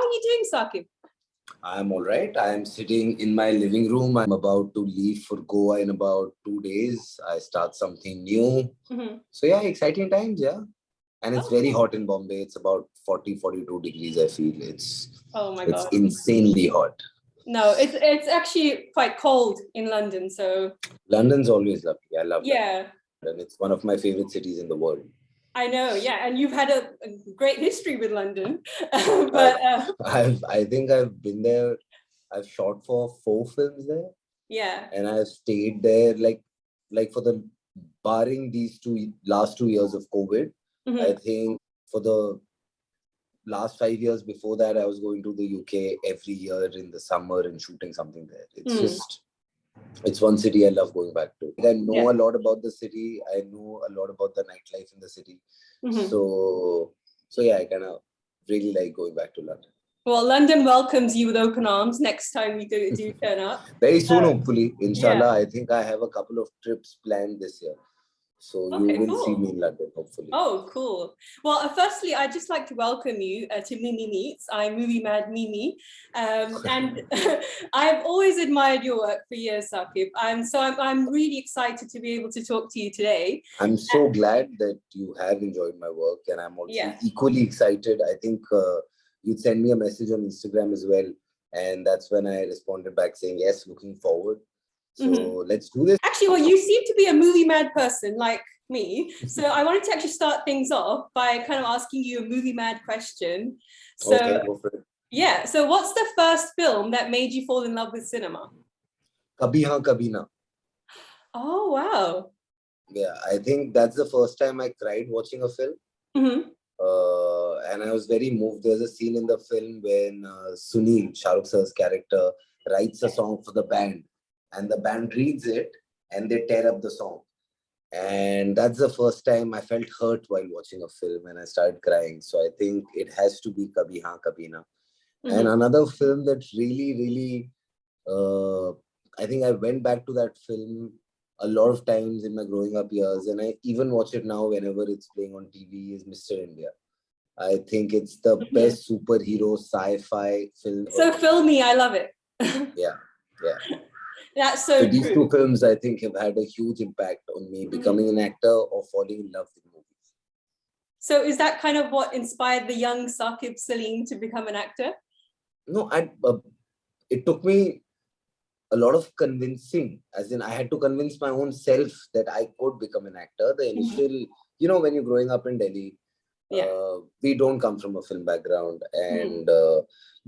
are you doing, Saqib? I'm all right. I'm sitting in my living room. I'm about to leave for Goa in about 2 days. I start something new. So yeah, exciting times, yeah. And it's very hot in Bombay. It's about 40, 42 degrees, I feel. It's insanely hot. No, it's actually quite cold in London, so... London's always lovely. I love London. And it's one of my favorite cities in the world. I know, yeah, and you've had a great history with London. I think I've been there. I've shot for 4 films there. Yeah. And I've stayed there like for the barring these last 2 years of COVID. I think for the last 5 years before that, I was going to the UK every year in the summer and shooting something there. It's it's one city I love going back to. I know a lot about the city. I know a lot about the nightlife in the city. So yeah, I kind of really like going back to London. Well, London welcomes you with open arms next time we do turn up. Very soon, hopefully. Inshallah, I think I have a couple of trips planned this year. So you will see me in London, hopefully. Oh, cool. Well, firstly, I'd just like to welcome you to Mimi Meets. I'm Movie Mad Mimi. And I've always admired your work for years, Saqib. So I'm really excited to be able to talk to you today. I'm so glad that you have enjoyed my work. And I'm also equally excited. I think you'd send me a message on Instagram as well. And that's when I responded back saying, yes, looking forward. So let's do this. Actually, well, you seem to be a movie mad person like me. So I wanted to actually start things off by kind of asking you a movie mad question. So, okay, go for it. Yeah. So what's the first film that made you fall in love with cinema? Kabhi Haan Kabhi Na. Oh, wow. Yeah, I think that's the first time I cried watching a film. And I was very moved. There's a scene in the film when Sunil, Shah Rukh Sir's character, writes a song for the band. And the band reads it and they tear up the song. And that's the first time I felt hurt while watching a film and I started crying. So I think it has to be Kabhi Haan Kabhi Na. And another film that really, I think I went back to that film a lot of times in my growing up years. And I even watch it now whenever it's playing on TV is Mr. India. I think it's the best superhero sci-fi film. So filmy, I love it. Yeah. That's so these 2 films, I think, have had a huge impact on me becoming an actor or falling in love with movies. So is that kind of what inspired the young Saqib Saleem to become an actor? No, it took me a lot of convincing, as in I had to convince my own self that I could become an actor. The initial, when you're growing up in Delhi, we don't come from a film background and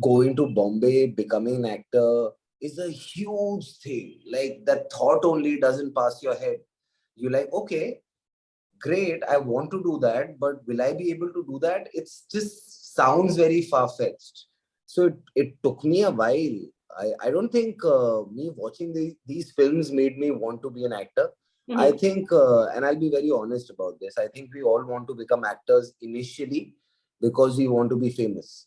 going to Bombay, becoming an actor is a huge thing. Like that thought only doesn't pass your head. You're like, okay, great, I want to do that, but will I be able to do that? It's just sounds very far-fetched. So it took me a while. I don't think me watching these films made me want to be an actor. I think, and I'll be very honest about this, I think we all want to become actors initially because we want to be famous.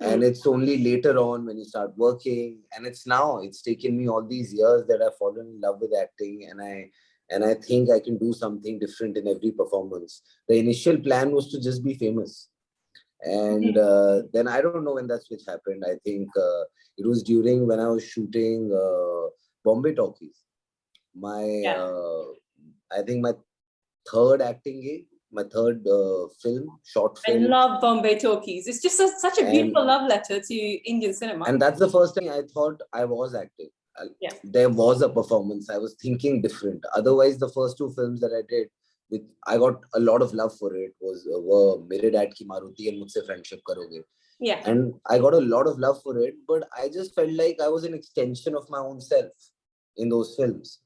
And it's only later on when you start working, and it's taken me all these years that I've fallen in love with acting, and I think I can do something different in every performance. The initial plan was to just be famous. And then I don't know when that switch happened. I think it was during when I was shooting Bombay Talkies. I think my third acting gig, my third short film. I love Bombay Talkies. It's just such a beautiful love letter to Indian cinema. And that's the first time I thought I was acting. There was a performance. I was thinking different. Otherwise, the first 2 films that I did, I got a lot of love for it, were Mere Dad Ki Maruti and Mujhse Friendship Karoge. Yeah. And I got a lot of love for it, but I just felt like I was an extension of my own self in those films.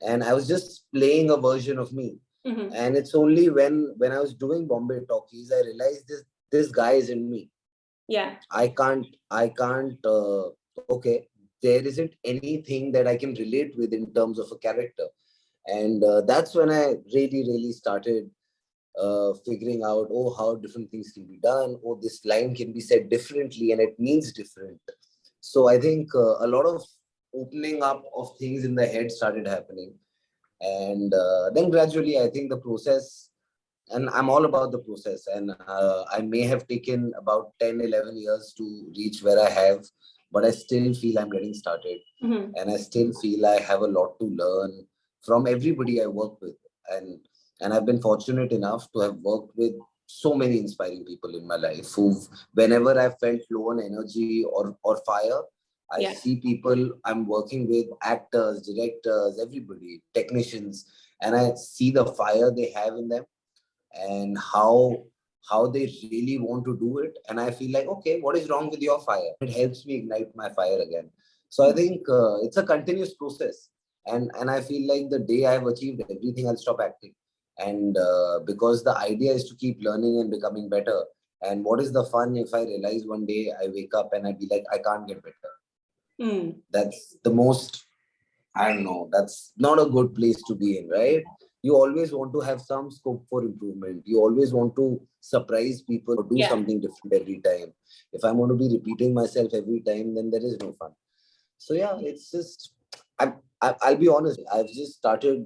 And I was just playing a version of me. And it's only when I was doing Bombay Talkies, I realized this guy is in me. Yeah. I can't, okay, there isn't anything that I can relate with in terms of a character. And that's when I really started figuring out, how different things can be done. This line can be said differently and it means different. So I think a lot of opening up of things in the head started happening. And then gradually, I think the process and I'm all about the process. And I may have taken about 10, 11 years to reach where I have, but I still feel I'm getting started. And I still feel I have a lot to learn from everybody I work with. And I've been fortunate enough to have worked with so many inspiring people in my life who've, whenever I felt low on energy or fire, I see people I'm working with, actors, directors, everybody, technicians, and I see the fire they have in them and how they really want to do it. And I feel like, okay, what is wrong with your fire? It helps me ignite my fire again. So I think it's a continuous process. And I feel like the day I've achieved everything, I'll stop acting. And because the idea is to keep learning and becoming better. And what is the fun if I realize one day I wake up and I be like, I can't get better. That's the most, I don't know, that's not a good place to be in, right? You always want to have some scope for improvement. You always want to surprise people or do something different every time. If I'm going to be repeating myself every time, then there is no fun. So yeah, it's just, I'll be honest, I've just started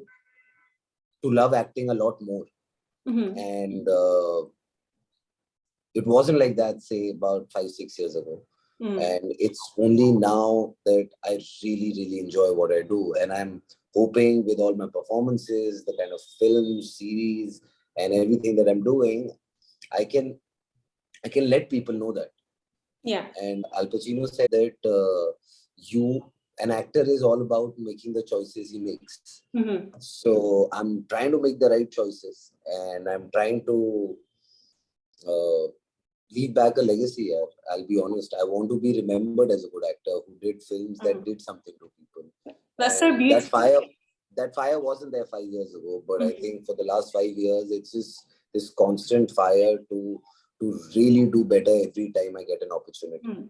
to love acting a lot more. And it wasn't like that, say, about 5, 6 years ago. And it's only now that I really, really enjoy what I do. And I'm hoping with all my performances, the kind of films, series, and everything that I'm doing, I can let people know that. Yeah. And Al Pacino said that an actor is all about making the choices he makes. So I'm trying to make the right choices, and I'm trying to leave back a legacy here. I'll be honest. I want to be remembered as a good actor who did films that did something to people. That's so beautiful. That fire wasn't there 5 years ago, but I think for the last 5 years, it's just this constant fire to really do better every time I get an opportunity.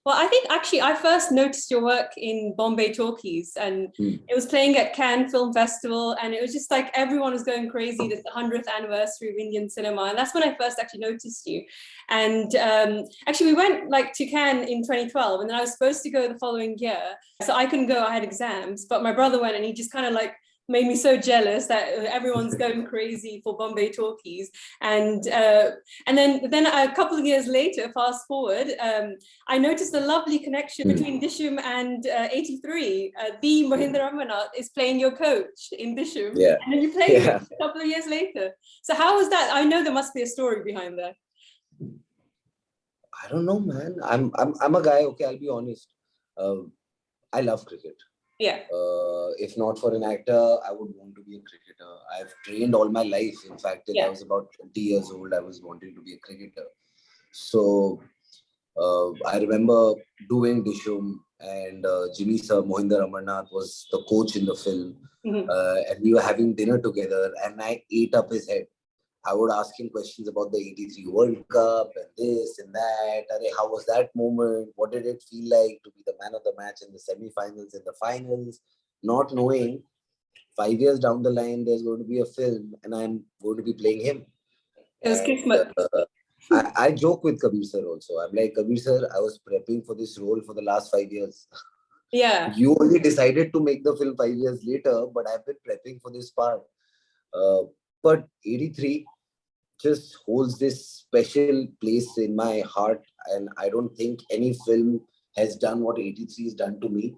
Well, I think actually I first noticed your work in Bombay Talkies, and it was playing at Cannes Film Festival, and it was just like everyone was going crazy. It's the 100th anniversary of Indian cinema, and that's when I first actually noticed you. And actually we went like to Cannes in 2012, and then I was supposed to go the following year, so I couldn't go. I had exams, but my brother went, and he just kind of like made me so jealous that everyone's going crazy for Bombay Talkies. And then a couple of years later, fast forward, I noticed a lovely connection between Disham and 83. The Mohinder Ramanath is playing your coach in Disham, and then you play him a couple of years later. So how was that? I know there must be a story behind that. I don't know, man. I'm a guy. Okay, I'll be honest. I love cricket. Yeah. If not for an actor, I would want to be a cricketer. I've trained all my life. In fact, till I was about 20 years old, I was wanting to be a cricketer. So I remember doing Dishum, and Jimmy Sir, Mohinder Amarnath, was the coach in the film. And we were having dinner together, and I ate up his head. I would ask him questions about the 83 World Cup and this and that. How was that moment? What did it feel like to be the man of the match in the semi-finals and the finals? Not knowing 5 years down the line, there's going to be a film and I'm going to be playing him. It was kismet. I joke with Kabir sir also. I'm like, Kabir sir, I was prepping for this role for the last 5 years. Yeah. You only decided to make the film 5 years later, but I've been prepping for this part. But 83 just holds this special place in my heart, and I don't think any film has done what 83 has done to me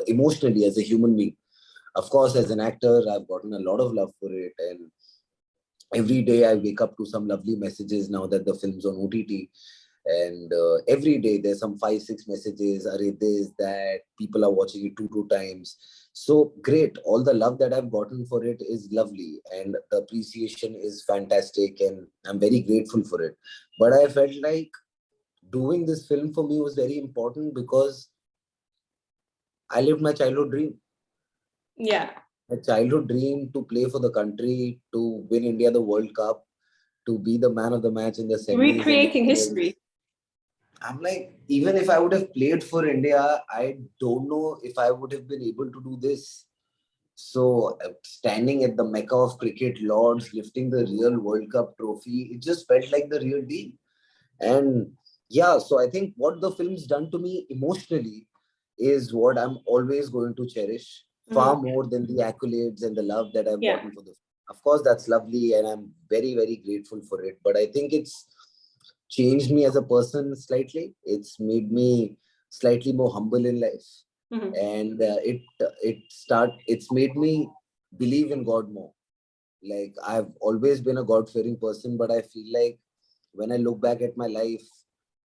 emotionally as a human being. Of course, as an actor, I've gotten a lot of love for it, and every day I wake up to some lovely messages now that the film's on OTT. And every day there's some 5, 6 messages, this, that, people are watching it 2 times. So great. All the love that I've gotten for it is lovely, and the appreciation is fantastic, and I'm very grateful for it. But I felt like doing this film for me was very important because I lived my childhood dream. Yeah. My childhood dream to play for the country, to win India the World Cup, to be the man of the match in the semis. Recreating history. I'm like, even if I would have played for India, I don't know if I would have been able to do this. So standing at the Mecca of cricket, Lords, lifting the real World Cup trophy, it just felt like the real deal. And yeah, so I think what the film's done to me emotionally is what I'm always going to cherish, far more than the accolades and the love that I've gotten for the film. of course, that's lovely, and I'm very, very grateful for it. But I think it's changed me as a person slightly. It's made me slightly more humble in life, and it's made me believe in God more. Like, I've always been a God-fearing person, but I feel like when I look back at my life,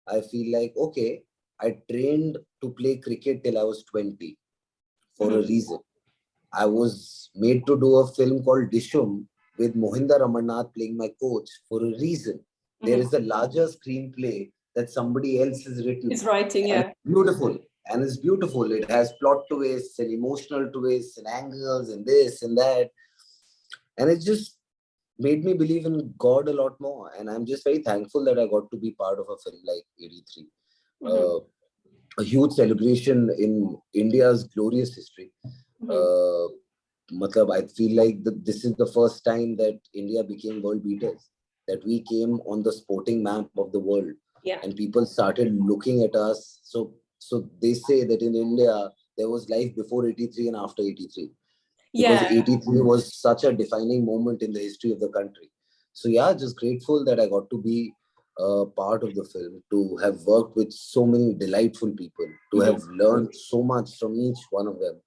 I feel like, okay, I trained to play cricket till I was 20 for a reason. I was made to do a film called Dishum with Mohinder Amarnath playing my coach for a reason. There is a larger screenplay that somebody else has written. It's writing, and yeah. It's beautiful. And it's beautiful. It has plot twists and emotional twists and angles and this and that. And it just made me believe in God a lot more. And I'm just very thankful that I got to be part of a film like 83. A huge celebration in India's glorious history. I feel like this is the first time that India became world beaters, that we came on the sporting map of the world, and people started looking at us. So they say that in India, there was life before 83 and after 83. Because 83 was such a defining moment in the history of the country. So yeah, just grateful that I got to be part of the film, to have worked with so many delightful people, to have learned so much from each one of them.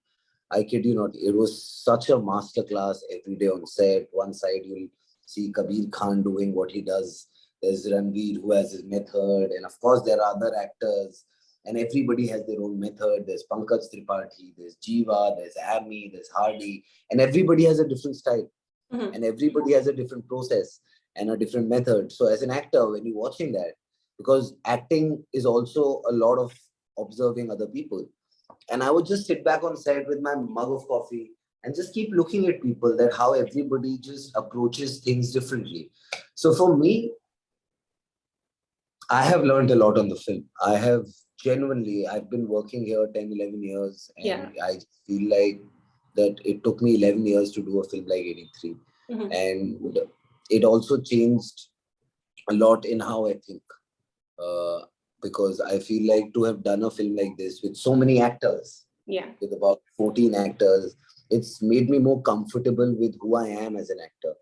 I kid you not, it was such a masterclass every day on set. One side you'll see Kabir Khan doing what he does. There's Ranveer who has his method, and of course there are other actors, and everybody has their own method. There's Pankaj Tripathi, there's Jiva, there's Amy, there's Hardy, and everybody has a different style, and everybody has a different process and a different method. So as an actor, when you're watching that, because acting is also a lot of observing other people, and I would just sit back on set with my mug of coffee and just keep looking at people, that how everybody just approaches things differently. So for me, I have learned a lot on the film. I've been working here 10, 11 years, and I feel like that it took me 11 years to do a film like 83. And it also changed a lot in how I think. Because I feel like to have done a film like this with so many actors, with about 14 actors, it's made me more comfortable with who I am as an actor.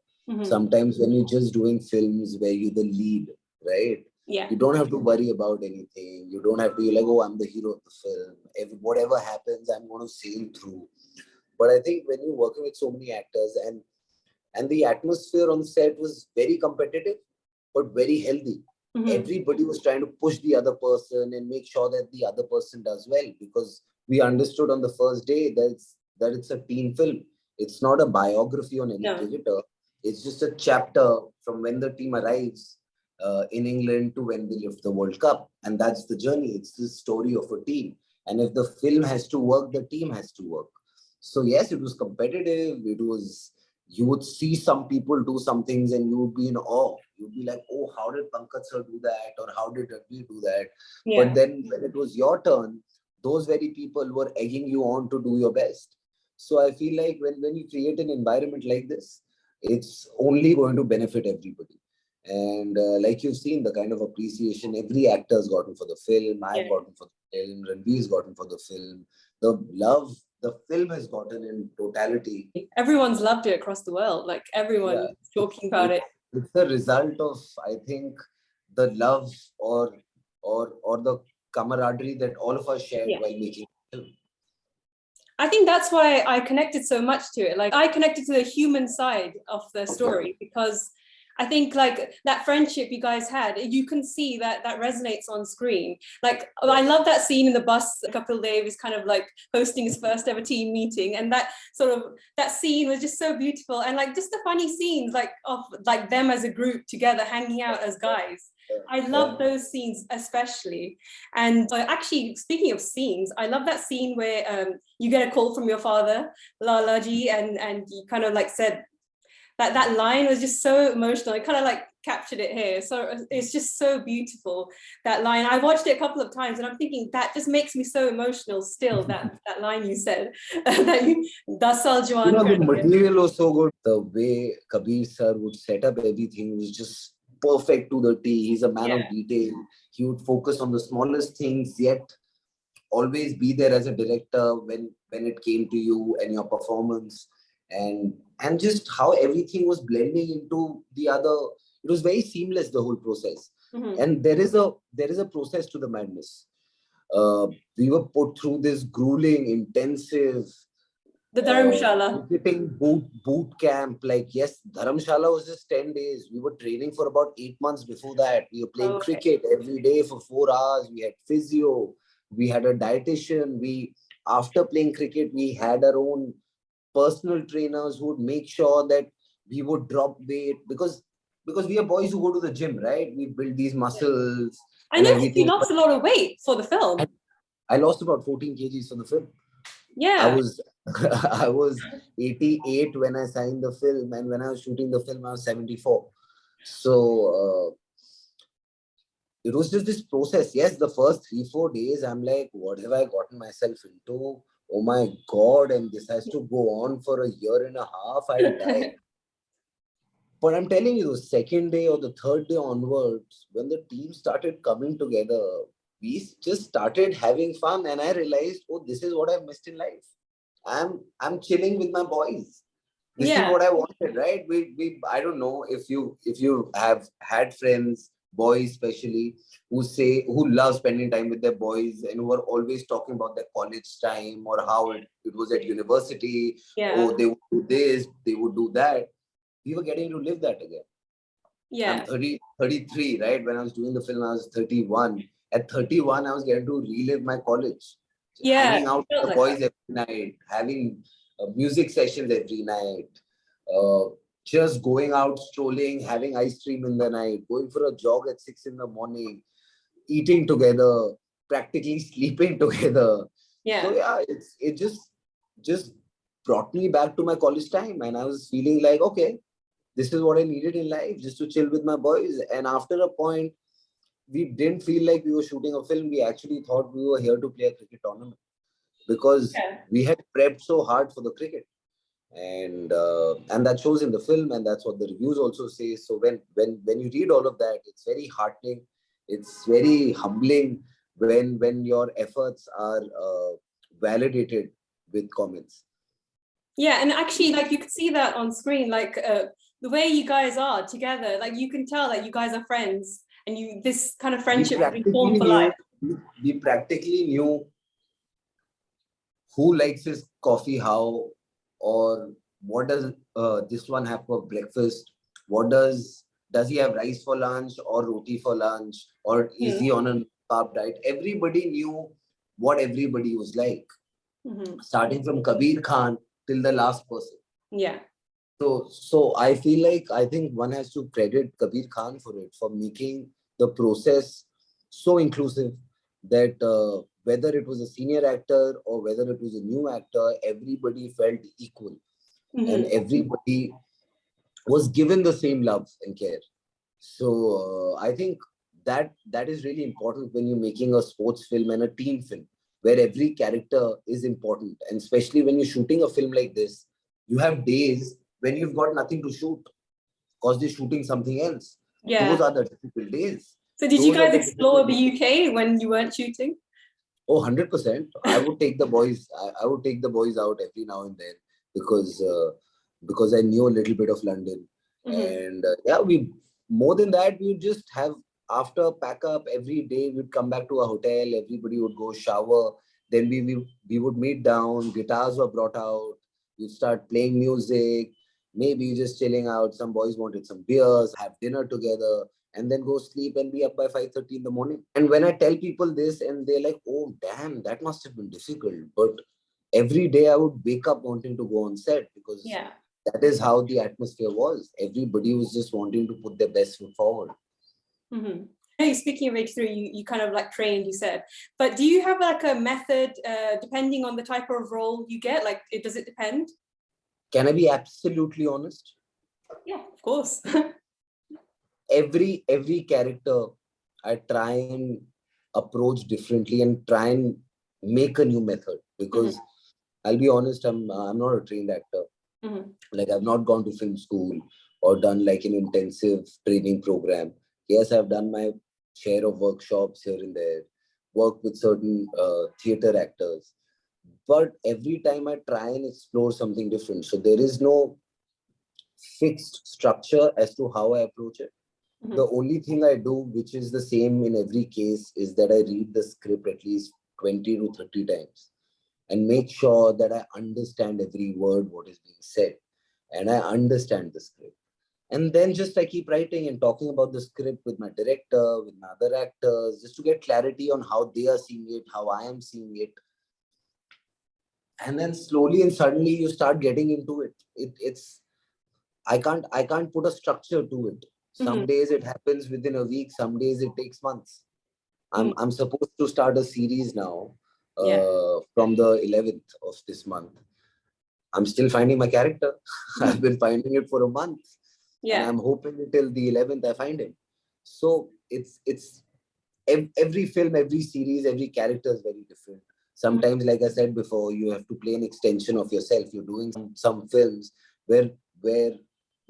Sometimes when you're just doing films where you're the lead, right? You don't have to worry about anything. You don't have to be like, oh, I'm the hero of the film. Whatever happens, I'm going to sail through. But I think when you're working with so many actors, and the atmosphere on set was very competitive, but very healthy. Everybody was trying to push the other person and make sure that the other person does well, because we understood on the first day that it's a teen film. It's not a biography on any cricketer. It's just a chapter from when the team arrives in England to when they lift the World Cup. And that's the journey. It's the story of a team. And if the film has to work, the team has to work. So yes, it was competitive. You would see some people do some things and you would be in awe. You'd be like, oh, how did Pankaj sir do that? Or how did Ranveer do that? But then when it was your turn, those very people were egging you on to do your best. So I feel like when you create an environment like this, it's only going to benefit everybody. And like you've seen, the kind of appreciation every actor has gotten for the film, I've gotten for the film, Ranveer's gotten for the film, the love the film has gotten in totality. Everyone's loved it across the world. Like everyone's talking about it. It's the result of, I think, the love or the camaraderie that all of us shared while making the film. I think that's why I connected so much to it. Like I connected to the human side of the story, because I think like that friendship you guys had, you can see that resonates on screen. Like I love that scene in the bus. Kapil Dev is kind of like hosting his first ever team meeting, and that scene was just so beautiful. And like just the funny scenes like of like them as a group together hanging out as guys. I love those scenes especially. And actually, speaking of scenes, I love that scene where you get a call from your father, Lala ji, and you kind of like said that line was just so emotional. I kind of like captured it here. So it's just so beautiful, that line. I watched it a couple of times and I'm thinking that just makes me so emotional still, that line you said. That you, 10 saal jawan the material was so good. The way Kabir sir would set up everything was just perfect to the T. He's a man of detail. He would focus on the smallest things, yet always be there as a director when it came to you and your performance. and just how everything was blending into the other. It was very seamless, the whole process. And there is a process to the madness. We were put through this grueling, intensive The Dharamshala. cricketing boot camp. Like, yes, Dharamshala was just 10 days. We were training for about 8 months before that. We were playing cricket every day for 4 hours. We had physio. We had a dietitian. After playing cricket, we had our own personal trainers who would make sure that we would drop weight, because we are boys who go to the gym, right? We build these muscles I and noticed you everything. lost a lot of weight for the film. I lost about 14 kgs for the film. Yeah. I was 88 when I signed the film, and when I was shooting the film, I was 74. So it was just this process. Yes, the first 3-4 days, I'm like, what have I gotten myself into? Oh my God, and this has to go on for a year and a half. I'll die. But I'm telling you, the second day or the third day onwards, when the team started coming together, we just started having fun, and I realized, oh, this is what I've missed in life. I'm chilling with my boys. This is what I wanted, right? I don't know if you have had friends, boys especially, who love spending time with their boys and who are always talking about their college time or how it was at university. Oh, they would do this, they would do that. We were getting to live that again. I'm 33, right? When I was doing the film, I was 31. At 31, I was getting to relive my college. Hanging out with the boys every night, having music sessions every night, just going out, strolling, having ice cream in the night, going for a jog at 6 in the morning, eating together, practically sleeping together. So yeah, it just brought me back to my college time, and I was feeling like, okay, this is what I needed in life, just to chill with my boys. And after a point, we didn't feel like we were shooting a film. We actually thought we were here to play a cricket tournament, because we had prepped so hard for the cricket. And that shows in the film, and that's what the reviews also say. So when you read all of that, it's very heartening. It's very humbling when your efforts are validated with comments. Yeah, and actually, like, you could see that on screen, like the way you guys are together. Like, you can tell that you guys are friends, and this kind of friendship will be formed for life. We practically knew who likes his coffee how, or what does this one have for breakfast? What does he have rice for lunch or roti for lunch, or is he on a carb diet? Everybody knew what everybody was like, starting from Kabir Khan till the last person. Yeah. So I think one has to credit Kabir Khan for it, for making the process so inclusive that whether it was a senior actor or whether it was a new actor, everybody felt equal, and everybody was given the same love and care. So I think that is really important when you're making a sports film and a team film, where every character is important. And especially when you're shooting a film like this, you have days when you've got nothing to shoot because they're shooting something else. Those are the difficult days. So did you guys explore the UK when you weren't shooting? Oh, 100%. I would take the boys. I would take the boys out every now and then, because I knew a little bit of London. And we more than that, we would just have, after pack up every day, we'd come back to a hotel. Everybody would go shower. Then we would meet down. Guitars were brought out. We'd start playing music. Maybe just chilling out. Some boys wanted some beers, have dinner together, and then go sleep and be up by 5:30 in the morning. And when I tell people this, and they're like, oh, damn, that must have been difficult. But every day I would wake up wanting to go on set, because that is how the atmosphere was. Everybody was just wanting to put their best foot forward. Speaking of H3, you kind of like trained, you said, but do you have like a method depending on the type of role you get? Like, does it depend? Can I be absolutely honest? Yeah, of course. Every character I try and approach differently and try and make a new method, because I'll be honest, I'm not a trained actor. Like, I've not gone to film school or done like an intensive training program. Yes, I've done my share of workshops here and there, worked with certain theater actors, but every time I try and explore something different. So there is no fixed structure as to how I approach it. The only thing I do, which is the same in every case, is that I read the script at least 20 to 30 times and make sure that I understand every word, what is being said, and I understand the script. And then just I keep writing and talking about the script with my director, with my other actors, just to get clarity on how they are seeing it, how I am seeing it. And then slowly and suddenly you start getting into it. It's I can't put a structure to it. Some days it happens within a week, some days it takes months. I'm supposed to start a series now from the 11th of this month. I'm still finding my character. I've been finding it for a month. And I'm hoping until the 11th I find him. So it's every film, every series, every character is very different. Sometimes, like I said before, you have to play an extension of yourself. You're doing some films where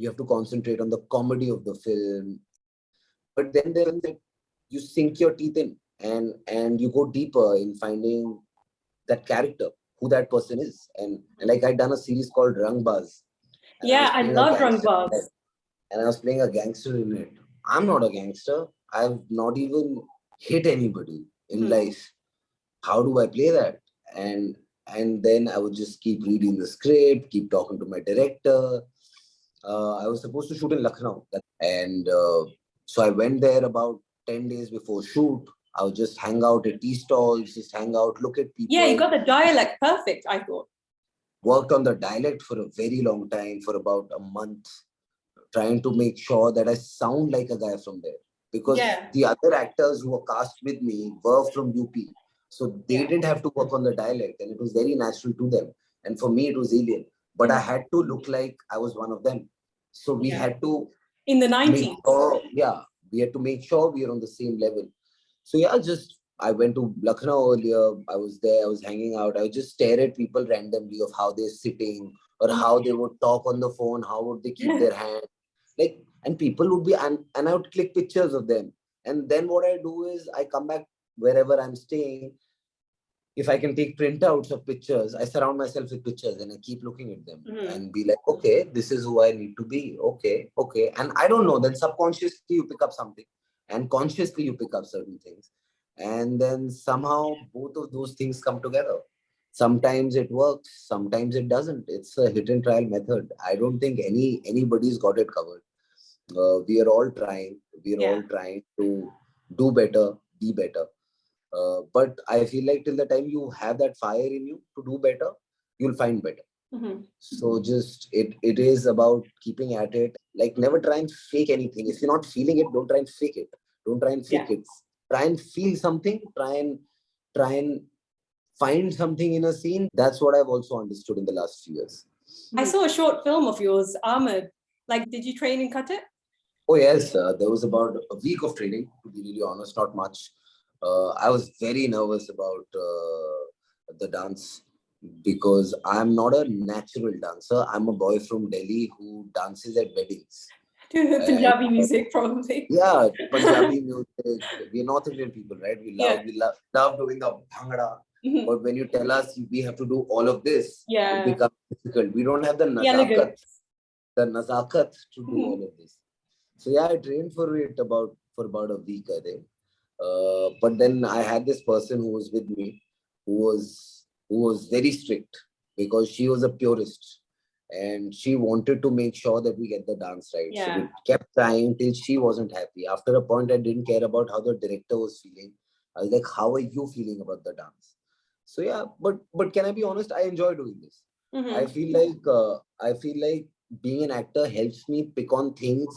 you have to concentrate on the comedy of the film. But then there is that you sink your teeth in and you go deeper in finding that character, who that person is. And like I'd done a series called Rangbaz. Yeah, I love Rangbaz. And I was playing a gangster in it. I'm not a gangster. I've not even hit anybody in life. How do I play that? And then I would just keep reading the script, keep talking to my director. I was supposed to shoot in Lucknow, and so I went there about 10 days before shoot. I would just hang out at tea stalls, just hang out, look at people. Yeah, you got the dialect perfect, I thought. Worked on the dialect for a very long time, for about a month, trying to make sure that I sound like a guy from there. Because the other actors who were cast with me were from UP. So they didn't have to work on the dialect, and it was very natural to them. And for me, it was alien. But I had to look like I was one of them. So we had to... In the 90s. We had to make sure we are on the same level. So I went to Lucknow earlier. I was there, I was hanging out. I would just stare at people randomly of how they're sitting or how they would talk on the phone, how would they keep their hand. And people would be, and I would click pictures of them. And then what I do is I come back wherever I'm staying. If I can take printouts of pictures, I surround myself with pictures and I keep looking at them and be like, okay, this is who I need to be. Okay. And I don't know, then subconsciously you pick up something and consciously you pick up certain things. And then somehow both of those things come together. Sometimes it works, sometimes it doesn't. It's a hit and trial method. I don't think anybody's got it covered. We are all trying. All trying to do better, be better. But I feel like till the time you have that fire in you to do better, you'll find better. So just it is about keeping at it. Like never try and fake anything. If you're not feeling it, don't try and fake it. Don't try and fake it. Try and feel something. Try and find something in a scene. That's what I've also understood in the last few years. I saw a short film of yours, Ahmed. Like, did you train and cut it? Oh yes, there was about a week of training, to be really honest, not much. I was very nervous about the dance because I'm not a natural dancer. I'm a boy from Delhi who dances at weddings. Punjabi music, probably. Yeah, Punjabi music. We're North Indian people, right? We love doing the bhangra. But when you tell us we have to do all of this, it becomes difficult. We don't have the nazakat to do all of this. So I trained for about a week, I think. But then I had this person who was with me, who was very strict because she was a purist and she wanted to make sure that we get the dance right. So we kept trying till she wasn't happy. After a point, I didn't care about how the director was feeling. I was like, how are you feeling about the dance? So but can I be honest? I enjoy doing this. I feel like being an actor helps me pick on things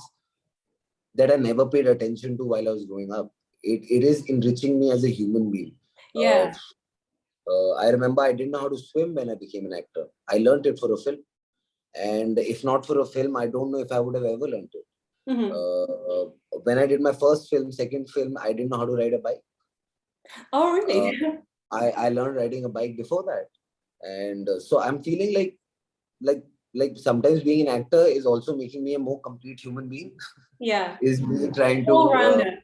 that I never paid attention to while I was growing up. It is enriching me as a human being. I remember I didn't know how to swim when I became an actor. I learned it for a film. And if not for a film, I don't know if I would have ever learned it. When I did my first film, second film, I didn't know how to ride a bike. Oh, really? I learned riding a bike before that. And so I'm feeling like sometimes being an actor is also making me a more complete human being. Is me trying to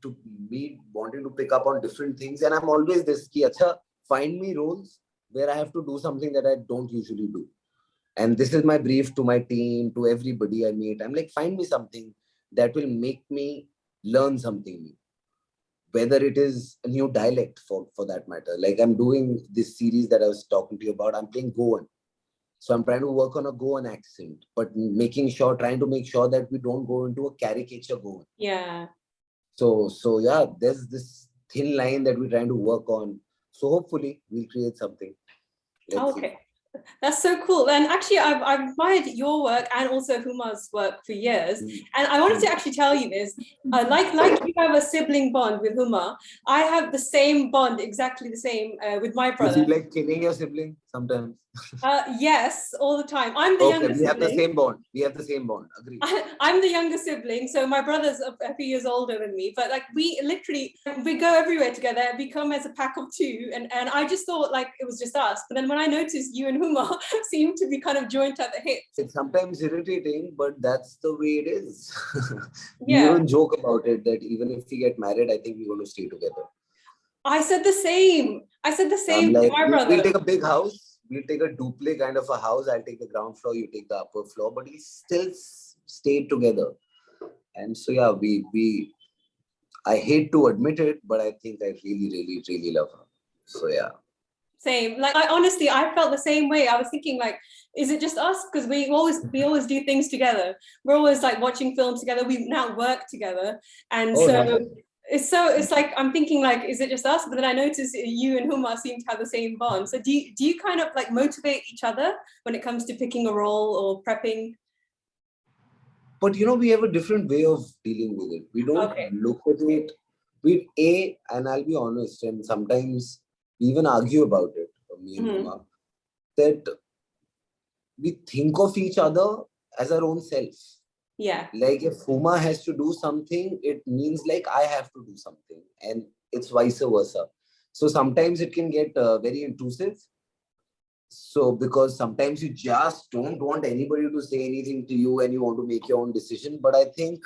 to me wanting to pick up on different things. And I'm always this ki, acha, find me roles where I have to do something that I don't usually do. And this is my brief to my team, to everybody I meet. I'm like, find me something that will make me learn something new. Whether it is a new dialect for that matter. Like I'm doing this series that I was talking to you about. I'm playing Goan. So I'm trying to work on a Goan accent, but trying to make sure that we don't go into a caricature Goan. Yeah. So yeah, there's this thin line that we're trying to work on. So hopefully we'll create something. Let's see. That's so cool. And actually, I've admired your work and also Huma's work for years. And I wanted to actually tell you this. Like you have a sibling bond with Huma, I have the same bond, exactly the same with my brother. You feel like killing your sibling sometimes? Yes, all the time. I'm the younger sibling. We have the same bond. We have the same bond. Agree. I'm the younger sibling, so my brother's a few years older than me. But like we go everywhere together. We come as a pack of two, and I just thought like it was just us. But then when I noticed you and Huma seem to be kind of joined at the hip. It's sometimes irritating, but that's the way it is. We even joke about it that even if we get married, I think we're going to stay together. I said the same. Like, to my brother. We'll take a big house. We'll take a duplex kind of a house. I'll take the ground floor. You take the upper floor. But we still stay together. And so yeah, I hate to admit it, but I think I really, really, really love her. So yeah. Same. Like I felt the same way. I was thinking like, is it just us? Because we always do things together. We're always like watching films together. We now work together, and it's like I'm thinking like, is it just us? But then I notice you and Huma seem to have the same bond. So do you kind of like motivate each other when it comes to picking a role or prepping? But we have a different way of dealing with it. We don't look at it and I'll be honest, and sometimes we even argue about it, me and Huma, that we think of each other as our own self. Yeah. Like if Huma has to do something, it means like I have to do something, and it's vice versa. So sometimes it can get very intrusive. So because sometimes you just don't want anybody to say anything to you and you want to make your own decision. But I think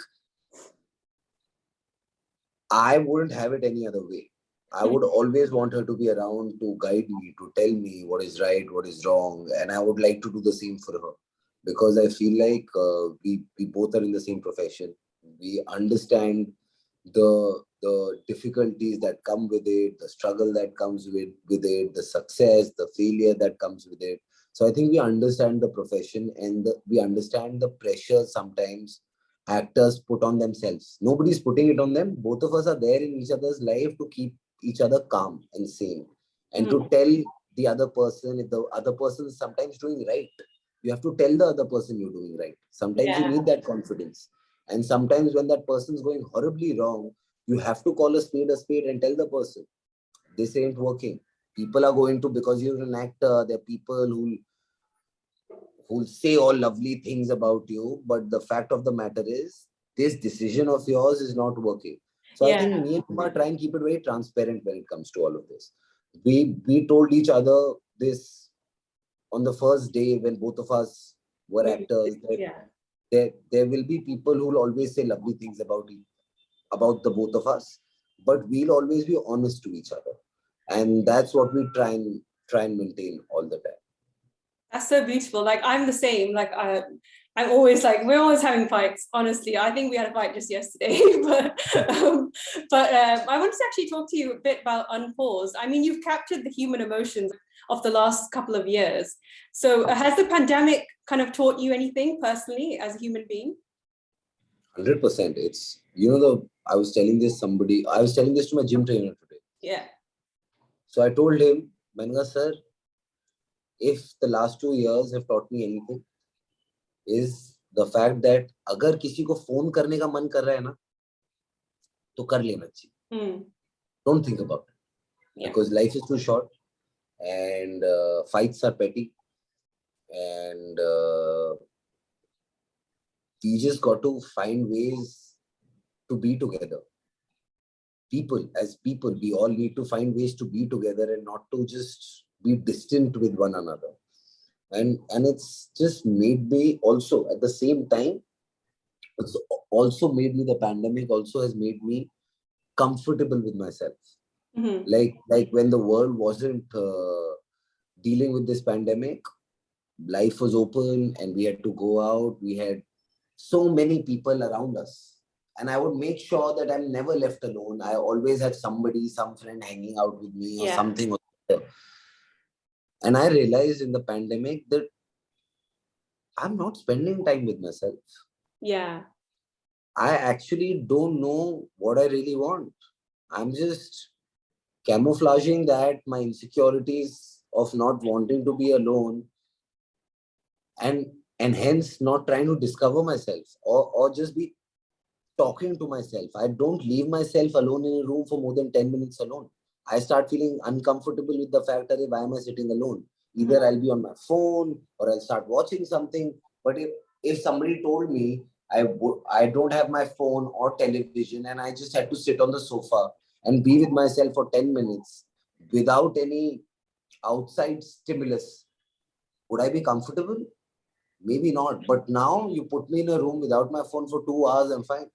I wouldn't have it any other way. I would always want her to be around to guide me, to tell me what is right, what is wrong. And I would like to do the same for her. Because I feel like we both are in the same profession. We understand the difficulties that come with it, the struggle that comes with it, the success, the failure that comes with it. So I think we understand the profession, and we understand the pressure sometimes actors put on themselves. Nobody's putting it on them. Both of us are there in each other's life to keep each other calm and sane, and to tell the other person if the other person is sometimes doing right. You have to tell the other person you're doing right. Sometimes you need that confidence. And sometimes when that person is going horribly wrong, you have to call a spade and tell the person, this ain't working. People are going to, because you're an actor, there are people who'll say all lovely things about you. But the fact of the matter is, this decision of yours is not working. So I think me and Kumar try and keep it very transparent when it comes to all of this. We told each other this on the first day when both of us were actors, that there will be people who will always say lovely things about the both of us, but we'll always be honest to each other, and that's what we try and maintain all the time. That's so beautiful. Like I'm the same. Like I'm always like, we're always having fights. Honestly, I think we had a fight just yesterday. but I wanted to actually talk to you a bit about Unpaused. I mean, you've captured the human emotions of the last couple of years. So has the pandemic kind of taught you anything personally as a human being? 100%. It's, I was telling this to my gym trainer today. Yeah. So I told him, Manga sir, if the last 2 years have taught me anything, is the fact that अगर किसी को phone करने का मन कर रहा है ना, तो कर लेना चाहिए. Don't think about it. Because life is too short, and fights are petty, and we just got to find ways to be together. As people, we all need to find ways to be together and not to just be distant with one another. And it's just made me also, at the same time, the pandemic also has made me comfortable with myself. Like when the world wasn't dealing with this pandemic, life was open and we had to go out. We had so many people around us. And I would make sure that I'm never left alone. I always had somebody, some friend hanging out with me or Yeah. something. And I realized in the pandemic that I'm not spending time with myself. Yeah. I actually don't know what I really want. I'm just camouflaging that my insecurities of not wanting to be alone and hence not trying to discover myself or just be talking to myself. I don't leave myself alone in a room for more than 10 minutes alone. I start feeling uncomfortable with the fact that why am I sitting alone? Either I'll be on my phone or I'll start watching something. But if somebody told me I don't have my phone or television and I just had to sit on the sofa and be with myself for 10 minutes without any outside stimulus, would I be comfortable? Maybe not. But now you put me in a room without my phone for 2 hours, I'm fine.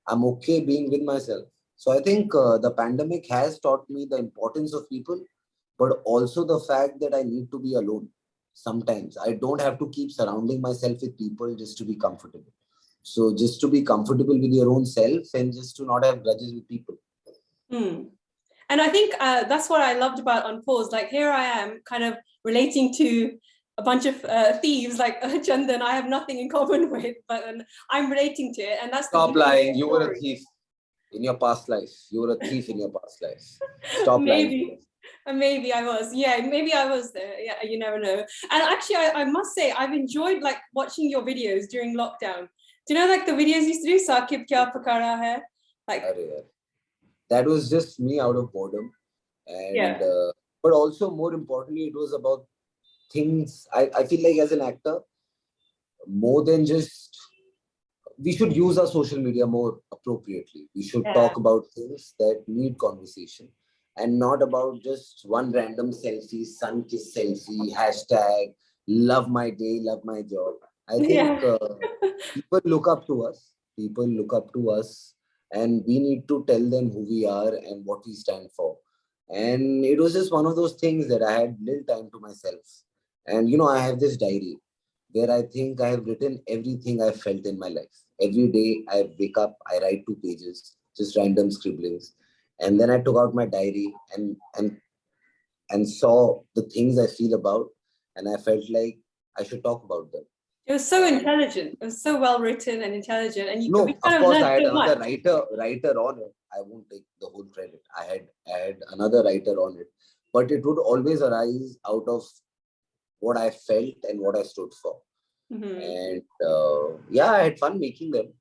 I'm okay being with myself. So I think the pandemic has taught me the importance of people, but also the fact that I need to be alone. Sometimes I don't have to keep surrounding myself with people just to be comfortable. So just to be comfortable with your own self and just to not have grudges with people. And I think that's what I loved about Unpause. Like here I am kind of relating to a bunch of thieves like Chandan I have nothing in common with, but I'm relating to it. And that's Stop lying. You were a thief in your past life. You were a thief in your past life. Stop lying. Maybe I was. Yeah, maybe I was there. Yeah, you never know. And actually, I must say, I've enjoyed like watching your videos during lockdown. Do you know like the videos you used to do? Saqib kya pakara hai? Like, that was just me out of boredom. And but also more importantly, it was about things. I feel like as an actor, more than just we should use our social media more appropriately. We should talk about things that need conversation and not about just one random selfie, sun kiss selfie, hashtag, love my day, love my job. I think people look up to us. People look up to us and we need to tell them who we are and what we stand for. And it was just one of those things that I had little time to myself. And I have this diary where I think I have written everything I felt in my life. Every day I wake up, I write 2 pages, just random scribblings. And then I took out my diary and saw the things I feel about, and I felt like I should talk about them. It was so intelligent. It was so well written and intelligent. And no, of course, I had another writer on it. I won't take the whole credit. I had another writer on it, but it would always arise out of what I felt and what I stood for. And I had fun making them.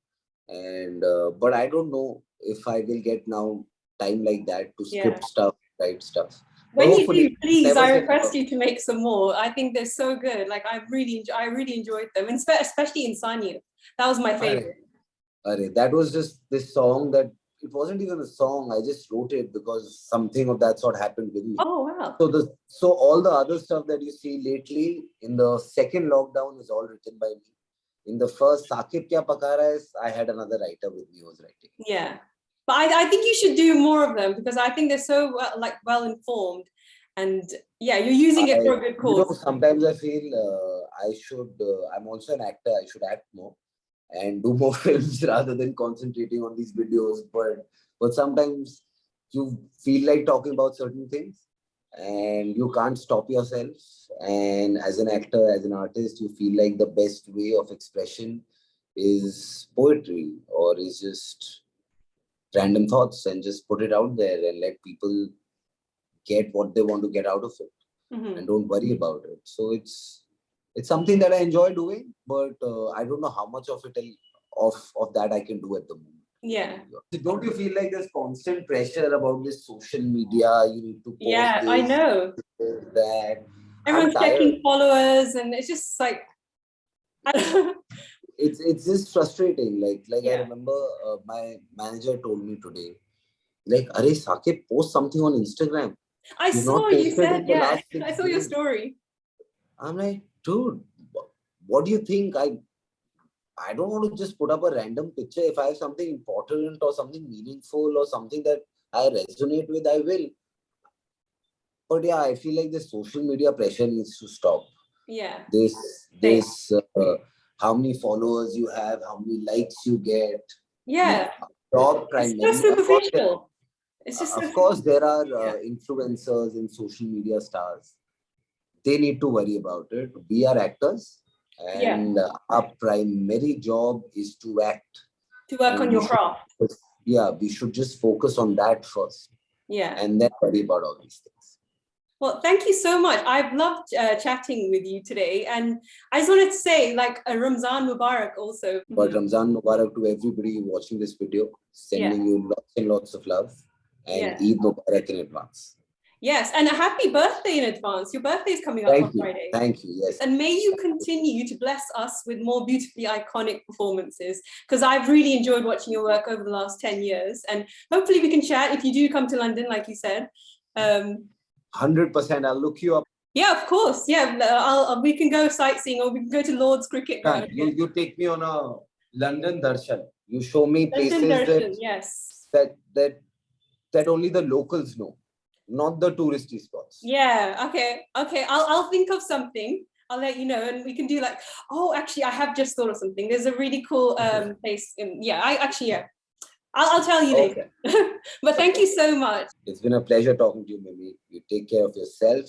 And but I don't know if I will get now time like that to script stuff, write stuff. When you do, please, I request you to make some more. I think they're so good. Like I really enjoyed them, and especially Insani. That was my favorite. That was just this song that it wasn't even a song. I just wrote it because something of that sort happened with me. Oh wow! So all the other stuff that you see lately in the second lockdown is all written by me. In the first Saqib Kya Pakara is, I had another writer with me who was writing. Yeah. But I think you should do more of them because I think they're so well informed, and you're using it for a good cause. Sometimes I feel I should. I'm also an actor. I should act more and do more films rather than concentrating on these videos. But sometimes you feel like talking about certain things and you can't stop yourself. And as an actor, as an artist, you feel like the best way of expression is poetry or is just random thoughts and just put it out there and let people get what they want to get out of it and don't worry about it. So it's something that I enjoy doing, but I don't know how much of it of that I can do at the moment. Yeah. Don't you feel like there's constant pressure about this social media? You need to post this, I know. That. Everyone's checking followers and it's just like it's just frustrating. I remember my manager told me today, like, "Arey Saqib, post something on Instagram." I saw you said, I saw your story. I'm like, dude, what do you think? I don't want to just put up a random picture. If I have something important or something meaningful or something that I resonate with, I will. But yeah, I feel like the social media pressure needs to stop. Yeah. This how many followers you have, how many likes you get. Yeah. Job It's primarily. so superficial. It's just Of so course, there are yeah. influencers and social media stars. They need to worry about it. We are actors, and our primary job is to act. To work And on your craft. we should just focus on that first. Yeah. And then worry about all these things. Well, thank you so much. I've loved chatting with you today. And I just wanted to say, like, a Ramzan Mubarak also. But Ramzan Mubarak to everybody watching this video, sending you lots and lots of love, and Eid Mubarak in advance. Yes, and a happy birthday in advance. Your birthday is coming up on Friday. Thank you. Yes. And may you continue to bless us with more beautifully iconic performances, because I've really enjoyed watching your work over the last 10 years. And hopefully we can chat if you do come to London, like you said. 100%. I'll look you up. Yeah, of course. Yeah, we can go sightseeing, or we can go to Lord's Cricket Ground. You take me on a London darshan. You show me places darshan, yes. that only the locals know, not the touristy spots. Yeah. Okay. I'll think of something. I'll let you know, and we can do like. Oh, actually, I have just thought of something. There's a really cool place. I'll tell you later. But thank you so much. It's been a pleasure talking to you, Mimi. You take care of yourself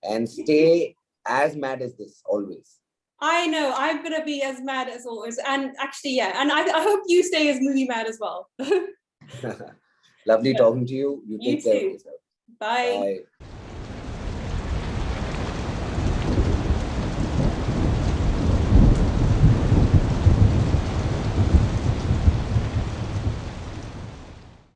and stay as mad as this always. I know, I'm gonna be as mad as always. And actually, and I hope you stay as movie mad as well. Lovely talking to you. You take care of yourself. Bye. Bye.